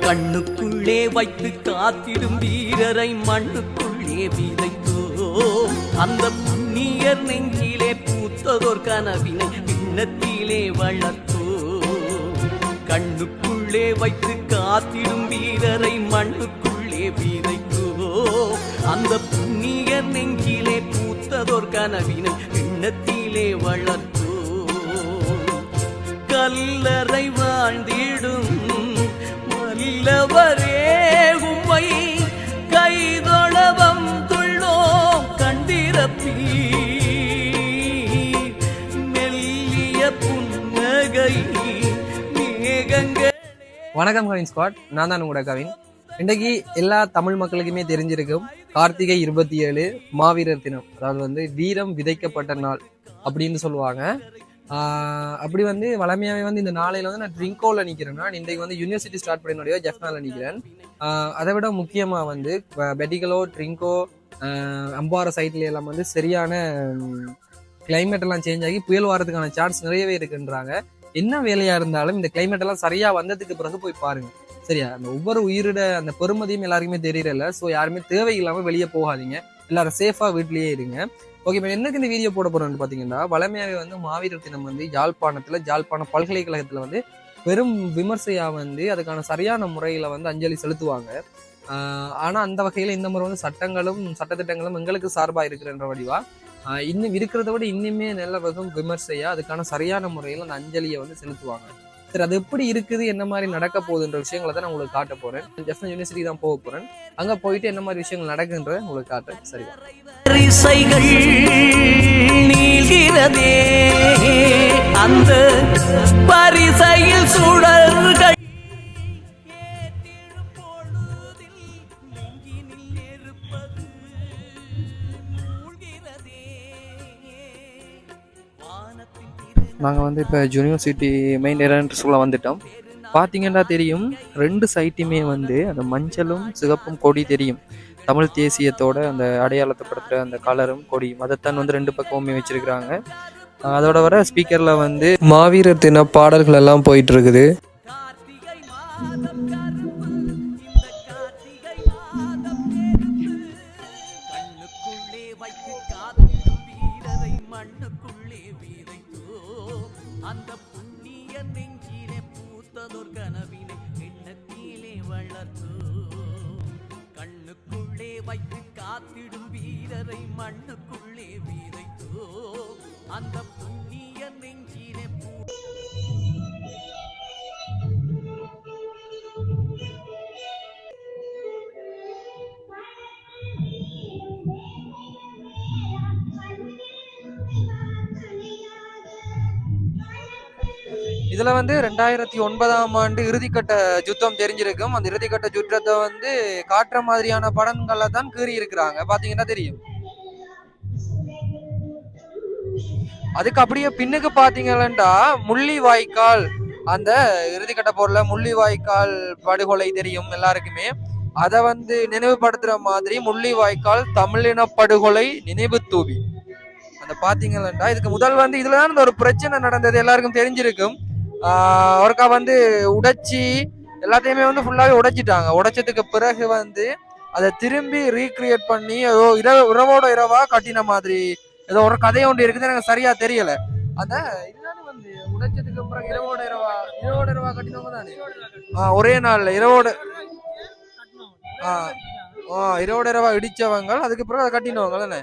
கண்ணுக்குள்ளே வைத்து காத்திடும் வீரரை மண்ணுக்குள்ளே விதைத்தோ அந்த புண்ணியர் நெஞ்சிலே பூத்ததோர் கனவினை பின்னத்திலே வளர்த்தோ கண்ணுக்குள்ளே வைத்து காத்திடும் வீரரை மண்ணுக்குள்ளே விதைத்தோ அந்த புண்ணியர் நெஞ்சிலே பூத்ததோர் கனவினை பின்னத்திலே வளர்த்தோ கல்லறை வாழ்ந்திடும் வல்லவரே உம்மை கைதொழவம் துள்ளோம் கண்டிரப்பீ மெல்லிய புன்னகை மேகங்கள். வணக்கம் கவின் ஸ்குவாட், நான் தான் உங்களோட கவின். இன்றைக்கு எல்லா தமிழ் மக்களுக்குமே தெரிஞ்சிருக்கும் கார்த்திகை 27 மாவீரர் தினம். அதாவது வீரம் விதைக்கப்பட்ட நாள் அப்படின்னு சொல்லுவாங்க. அப்படி வளமையாவே இந்த நாளையில நான் ட்ரிங்கோல நிக்கிறேன். நான் இன்றைக்கு யூனிவர்சிட்டி ஸ்டார்ட் பண்ணினுடைய ஜெஃப்னால நிக்கிறேன். அதை விட முக்கியமா பெட்டிகலோ ட்ரிங்கோ அம்பார சைட்ல எல்லாம் சரியான கிளைமேட் எல்லாம் சேஞ்ச் ஆகி புயல் வாரத்துக்கான சான்ஸ் நிறையவே இருக்குன்றாங்க. என்ன வேலையா இருந்தாலும் இந்த கிளைமேட் எல்லாம் சரியா வந்ததுக்கு பிறகு போய் பாருங்க, சரியா? அந்த ஒவ்வொரு உயிரோட அந்த பெருமதியும் எல்லாருக்குமே தெரியல. ஸோ யாருமே தேவையில்லாம வெளியே போகாதீங்க, எல்லாரும் சேஃபா வீட்லயே இருங்க. ஓகே, இப்போ என்னக்கு இந்த வீடியோ போட போறோம்னு பாத்தீங்கன்னா, வளமையாவே மாவீரர் தினம் ஜாழ்ப்பாண பல்கலைக்கழகத்துல பெரும் விமர்சையா அதுக்கான சரியான முறையில அஞ்சலி செலுத்துவாங்க. ஆனா அந்த வகையில இந்த முறை சட்டங்களும் சட்டத்திட்டங்களும் எங்களுக்கு சார்பா இருக்கிறன்ற வடிவா இன்னும் இருக்கிறத விட இன்னுமே நல்ல வகும் விமர்சையா அதுக்கான சரியான முறையில அந்த அஞ்சலியை செலுத்துவாங்க. சரி, அது எப்படி இருக்குது, என்ன மாதிரி நடக்க போகுதுன்ற விஷயங்களை தான் நான் உங்களுக்கு காட்ட போறேன். ஜெஃப்னா யூனிவர்சிட்டி தான் போக போறேன். அங்க போயிட்டு என்ன மாதிரி விஷயங்கள் நடக்குன்றத உங்களுக்கு காட்டுறேன். சரியா? அந்த பரிசையில் சுடர்கள் நாங்கள் இப்போ யூனிவர்சிட்டி மெயின் என்ட்ரன்ஸ்குள்ளே வந்துட்டோம். பார்த்தீங்கன்னா தெரியும், ரெண்டு சைட்டுமே அந்த மஞ்சளும் சிகப்பும் கொடி தெரியும். தமிழ் தேசியத்தோட அந்த அடையாளத்தை படுத்துகிற அந்த கலரும் கொடியும் அதைத்தான் ரெண்டு பக்கமுமே வச்சிருக்கிறாங்க. அதோட வர ஸ்பீக்கரில் மாவீரர் தின பாடல்கள் எல்லாம் போயிட்டு இருக்குது. அந்த புண்ணிய நெஞ்சிலே பூத்ததோர் கனவினை எண்ணத்திலே வளர்த்தோ கண்ணுக்குள்ளே வைத்து காத்திடும் வீரரை மண்ணுக்குள்ளே விதைத்தோ அந்த புண்ணிய நெஞ்சிலே இதுல 2009 இறுதிக்கட்ட யுத்தம் தெரிஞ்சிருக்கும். அந்த இறுதிக்கட்ட யுத்தத்தை காட்டுற மாதிரியான படங்களை தான் கீறி இருக்கிறாங்க. பாத்தீங்கன்னா தெரியும். அதுக்கு அப்படியே பின்னுக்கு பாத்தீங்கன்னா முள்ளிவாய்க்கால், அந்த இறுதிக்கட்ட போர்ல முள்ளிவாய்க்கால் படுகொலை தெரியும் எல்லாருக்குமே. அதை நினைவுபடுத்துற மாதிரி முள்ளிவாய்க்கால் தமிழின படுகொலை நினைவு தூவி அந்த பாத்தீங்கன்னா இதுக்கு முதல் இதுலதான் ஒரு பிரச்சனை நடந்தது, எல்லாருக்கும் தெரிஞ்சிருக்கும். ஒருக்கா உடைச்சி எல்லாத்தையுமே ஃபுல்லாவே உடைச்சிட்டாங்க. உடைச்சதுக்கு பிறகு அதை திரும்பி ரீக்ரியேட் பண்ணி ஏதோ இரவோட இரவா கட்டின மாதிரி ஏதோ ஒரு கதை ஒன்று இருக்குது, எனக்கு சரியா தெரியல. அந்த இதுதானே உடைச்சதுக்கு பிறகு இரவோட இரவா கட்டினவங்க தானே ஒரே நாள்ல இரவோட இரவா இடிச்சவங்க, அதுக்கு பிறகு அதை கட்டினவங்க தானே.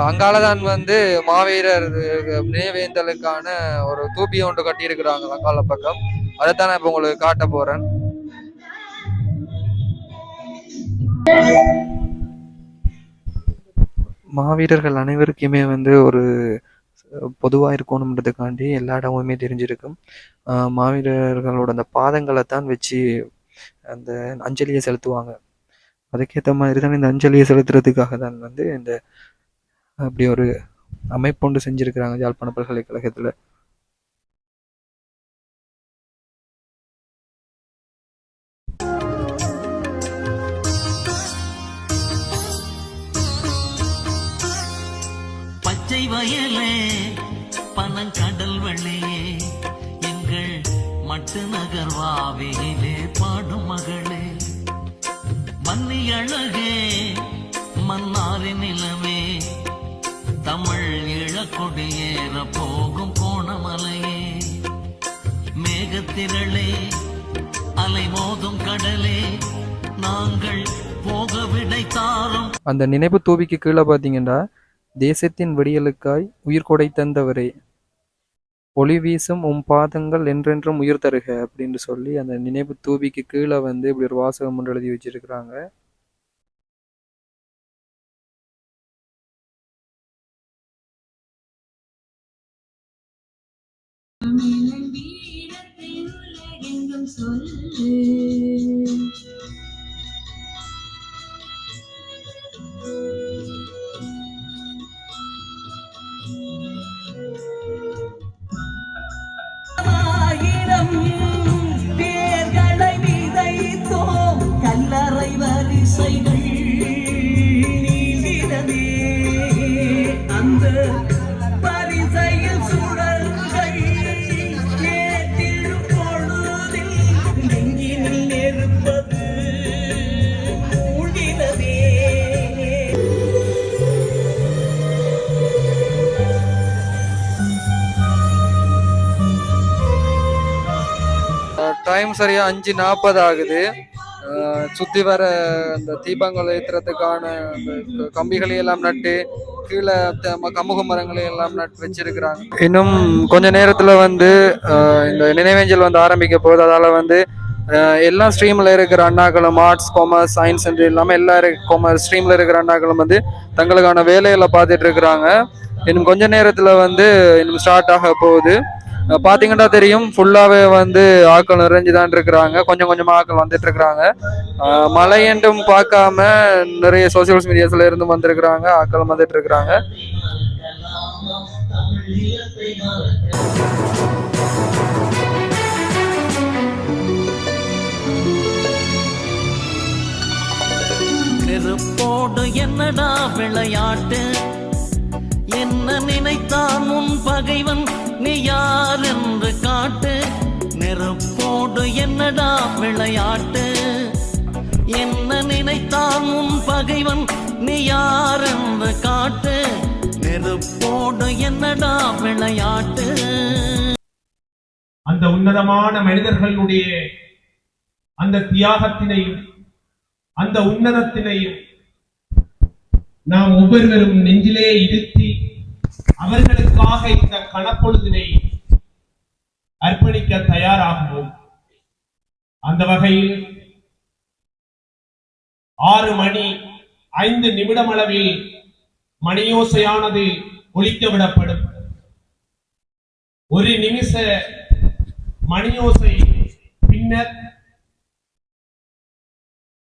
அங்காலதான் மாவீரர் நினைவேந்தலுக்கான ஒரு தூபி ஒன்று கட்டி இருக்கிறாங்க அங்கால பக்கம். அதைத்தான் நான் இப்ப உங்களுக்கு காட்ட போறேன். மாவீரர்கள் அனைவருக்குமே ஒரு பொதுவா இருக்கணும்ன்றதுக்காண்டி எல்லா இடமுமே தெரிஞ்சிருக்கும். மாவீரர்களோட அந்த பாதங்களை தான் வச்சு அந்த அஞ்சலியை செலுத்துவாங்க. அதுக்கேற்ற மாதிரி தான் இந்த அஞ்சலியை செலுத்துறதுக்காக தான் இந்த அப்படி ஒரு அமைப்பொண்டு செஞ்சிருக்கிறாங்க யாழ்ப்பாண பல்கலைக்கழகத்துல. வயலே பனங்கடல் வழியே எங்கள் மட்டு நகர்வாவிலே பாடும் மகளே மன்னி அழகே மன்னாரின் நிலவே தமிழ் இழக்கொடியேற போகும் கோணமலையே மேகத்திரளே அலை மோதும் கடலே நாங்கள் போக விடை தாரும். அந்த நினைவு தூபிக்கு கீழே பார்த்தீங்கன்னா தேசத்தின் விடியலுக்காய் உயிர் கொடை தந்தவரே ஒளி வீசும் பாதங்கள் என்றென்றும் உயிர் தருக அப்படின்னு சொல்லி அந்த நினைவு தூபிக்கு கீழே வந்து இப்படி ஒரு வாசகம் ஒன்று எழுதி வச்சிருக்கிறாங்க. ஆயிரம் பேர்களை விதைத்தோம் கல்லறை வரிசைகள் நீடிடவே அந்த பரிசையில் சுழல்கள் கேட்டிடும் பொழுதில் நெஞ்சினில் நெருப்பது மூழ்கினதே. டைம் சரியா 5:40 ஆகுது. சுத்தி வர அந்த தீபங்கள் ஏற்றுறதுக்கான அந்த கம்பிகளை எல்லாம் நட்டு கீழே கமுக மரங்களை எல்லாம் நட்டு வச்சிருக்கிறாங்க. இன்னும் கொஞ்ச நேரத்துல வந்து இந்த நினைவேஞ்சல் வந்து ஆரம்பிக்க போகுது. அதால வந்து எல்லா ஸ்ட்ரீம்ல இருக்கிற அண்ணாக்களும் ஆர்ட்ஸ் காமர்ஸ் சயின்ஸ் என்று இல்லாமல் எல்லா ஸ்ட்ரீம்ல இருக்கிற அண்ணாக்களும் வந்து தங்களுக்கான வேலைகளை பார்த்துட்டு இருக்கிறாங்க. இன்னும் கொஞ்ச நேரத்துல வந்து இன்னும் ஸ்டார்ட் ஆக போகுது. பார்த்தீங்கன்னா தெரியும், ஃபுல்லாகவே வந்து ஆக்கள் நிறைஞ்சுதான் இருக்கிறாங்க. கொஞ்சம் கொஞ்சமாக ஆக்கள் வந்துட்டு இருக்கிறாங்க. மழை என்றும் பார்க்காம நிறைய சோசியல் மீடியாஸ்ல இருந்து வந்திருக்கிறாங்க, ஆக்கள் வந்துட்டு இருக்கிறாங்க. நெருப்போடு என்னடா விளையாட்டு என்ன நினைத்தான் உன் பகைவன் நீ யார் என்று காட்டு நெருப்போடு என்னடா விளையாட்டு என்ன நினைத்தான் உன் பகைவன் நீ யார் என்று காட்டு நெருப்போடு என்னடா விளையாட்டு. அந்த உன்னதமான மனிதர்களுடைய அந்த தியாகத்தினையும் அந்த உன்னதத்தினையும் நாம் ஒவ்வொருவரும் நெஞ்சிலே இருத்தி அவர்களுக்காக இந்த கணப்பொழுதினை அர்ப்பணிக்க தயாராகுவோம். அந்த வகையில் 6:05 அளவில் மணியோசையானது ஒலிக்க விடப்படும். 1 நிமிஷ மணியோசை பின்னர்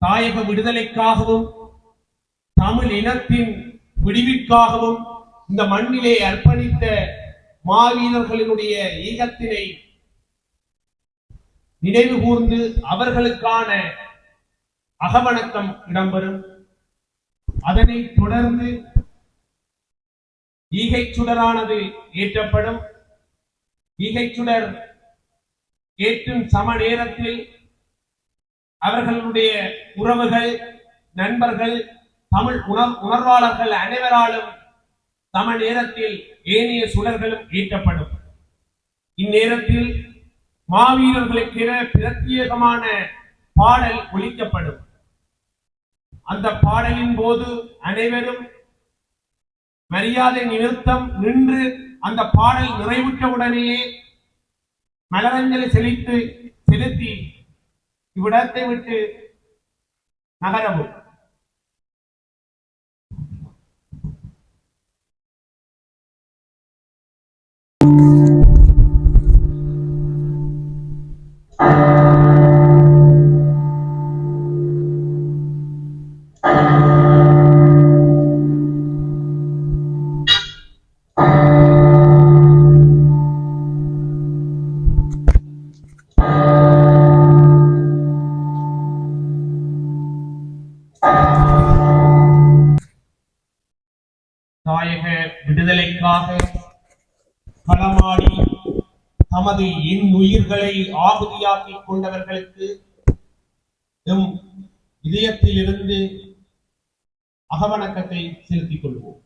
தாயக விடுதலைக்காகவும் தமிழ் இனத்தின் விடிவிற்காகவும் இந்த மண்ணிலே அர்ப்பணித்த மாவீரர்களினுடைய ஈகத்தினை நினைவு கூர்ந்து அவர்களுக்கான அகவணக்கம் இடம்பெறும். அதனை தொடர்ந்து ஈகை சுடரானது ஏற்றப்படும். ஈகை சுடர் ஏற்றும் சம நேரத்தில் அவர்களுடைய உறவுகள், நண்பர்கள், தமிழ் உணர்வாளர்கள் அனைவராலும் சம நேரத்தில் ஏனைய சுடர்களும் ஏற்றப்படும். இந்நேரத்தில் மாவீரர்களுக்கென பிரத்யேகமான பாடல் ஒலிக்கப்படும். அந்த பாடலின் போது அனைவரும் மரியாதை நிமித்தம் நின்று அந்த பாடல் நிறைவுற்றவுடனேயே மலரஞ்சலி செலுத்தி இவ்விடத்தை விட்டு நகரவும். தாயக விடுதலை விடுதலைக்காக களமாடி தமது இன்னுயிர்களை ஆகுதியாக்கிக் கொண்டவர்களுக்கு எம் இதயத்திலிருந்து அகவணக்கத்தை செலுத்திக் கொள்வோம்.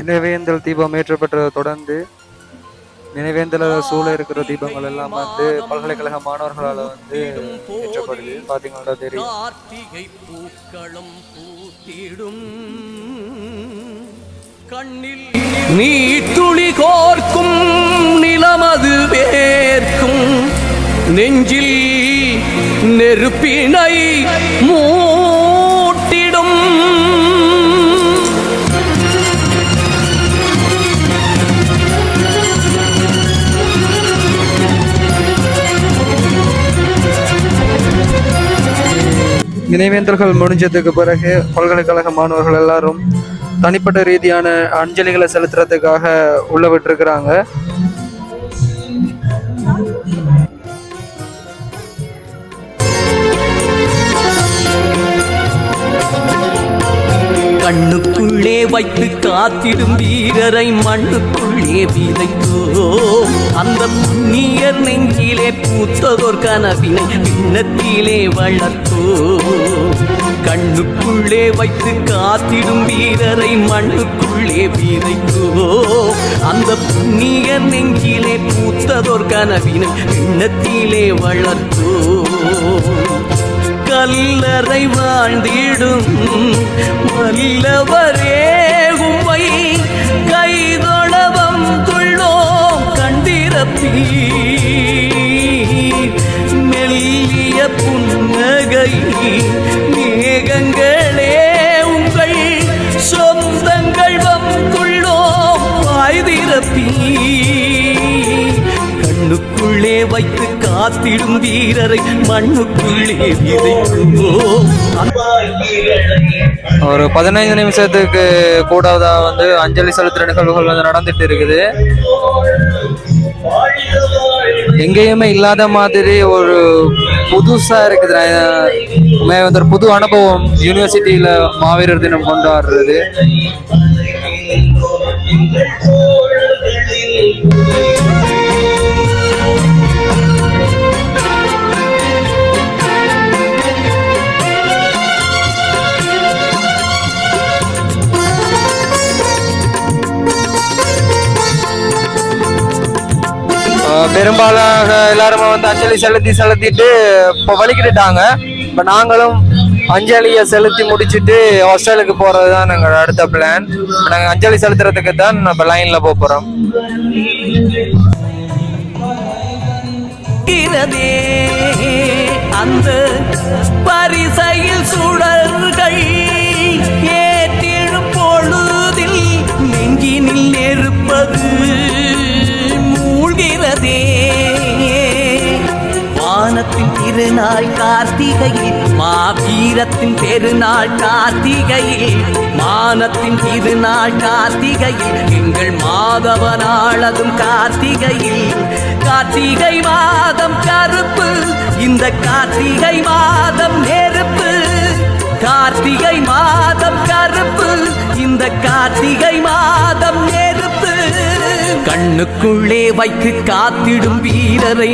நினைவேந்தல் தீபம் ஏற்றப்பட்டதை தொடர்ந்து நினைவேந்தல சூழ இருக்கிற தீபங்கள் எல்லாம் வந்து பல்கலைக்கழக மாணவர்களால் வந்து ஏற்றப்படுது. பாத்தீங்கன்னா தெரியும். கார்த்திகை பூக்களும் பூத்திடும் கண்ணில் நீட்டுளி கோர்க்கும் நிலமது வேர்க்கும் நெஞ்சில் நெருப்பினை மூட்டிடும். நினைவேந்தல்கள் முடிஞ்சதுக்கு பிறகு பல்கலைக்கழக மாணவர்கள் எல்லாரும் தனிப்பட்ட ரீதியான அஞ்சலிகளை செலுத்துறதுக்காக உள்ள விட்டுருக்குறாங்க. கண்ணுக்குள்ளே வைத்து காத்திடும் வீரரை மண்ணுக்குள்ளே விதைத்தோ. அந்த புண்ணியர் நெஞ்சிலே பூத்ததோர் கனவினை பின்னத்திலே வளர்த்தோ. கண்ணுக்குள்ளே வைத்து காத்திடும் வீரரை மண்ணுக்குள்ளே விதைத்தோ. அந்த புண்ணியர் நெஞ்சிலே பூத்ததோர் கனவினை பின்னத்திலே வளர்த்தோ. கல்லறை வாழ்ந்திடும் வல்லவரே உம்மை கைதொழவம் துள்ளோம் கண்டிரப்பீர். மெல்லிய புன்னகை மேகங்களே உங்கள் சொந்தங்கள் வந்துள்ளோம் வாய்திரப்பீர். கண்ணுக்குள்ளே வைத்து காத்திடும் வீரரை மண்ணுக்குள்ளே விதைக்குவோம். ஒரு 15 நிமிஷத்துக்கு கூடாதா வந்து அஞ்சலி செலுத்துற நிகழ்வுகள் வந்து நடந்துட்டு இருக்குது. எங்கேயுமே இல்லாத மாதிரி ஒரு புதுசா இருக்குது. வந்து ஒரு புது அனுபவம் யூனிவர்சிட்டியில மாவீரர் தினம் கொண்டாடுறது. பெரும்பாலான எல்லாருமே வந்து அஞ்சலி செலுத்திட்டு இப்போ வலிக்கிட்டாங்க. இப்போ நாங்களும் அஞ்சலியை செலுத்தி முடிச்சுட்டு ஹாஸ்டலுக்கு போறது தான் நாங்கள் அடுத்த பிளான். நாங்கள் அஞ்சலி செலுத்துறதுக்கு தான் நம்ம லைன்ல போறோம். அந்த பரிசையில் சுடர்கள் ஏற்றிடும் பொழுதில் நெஞ்சினில் நெருப்பது மூழ்கிறதே. வானத்தின் திருநாள் கார்த்திகையில் மாவீரத்தின் பெருநாள் கார்த்திகையில். மானத்தின் திருநாள் கார்த்திகையில் எங்கள் மாதவனாளதும் கார்த்திகையில். கார்த்திகை மாதம் கருப்பு இந்த கார்த்திகை மாதம் நெருப்பு. கார்த்திகை மாதம் கருப்பு இந்த கார்த்திகை மாதம் நெருப்பு. கண்ணுக்குள்ளே வைத்து காத்திடும் வீரரை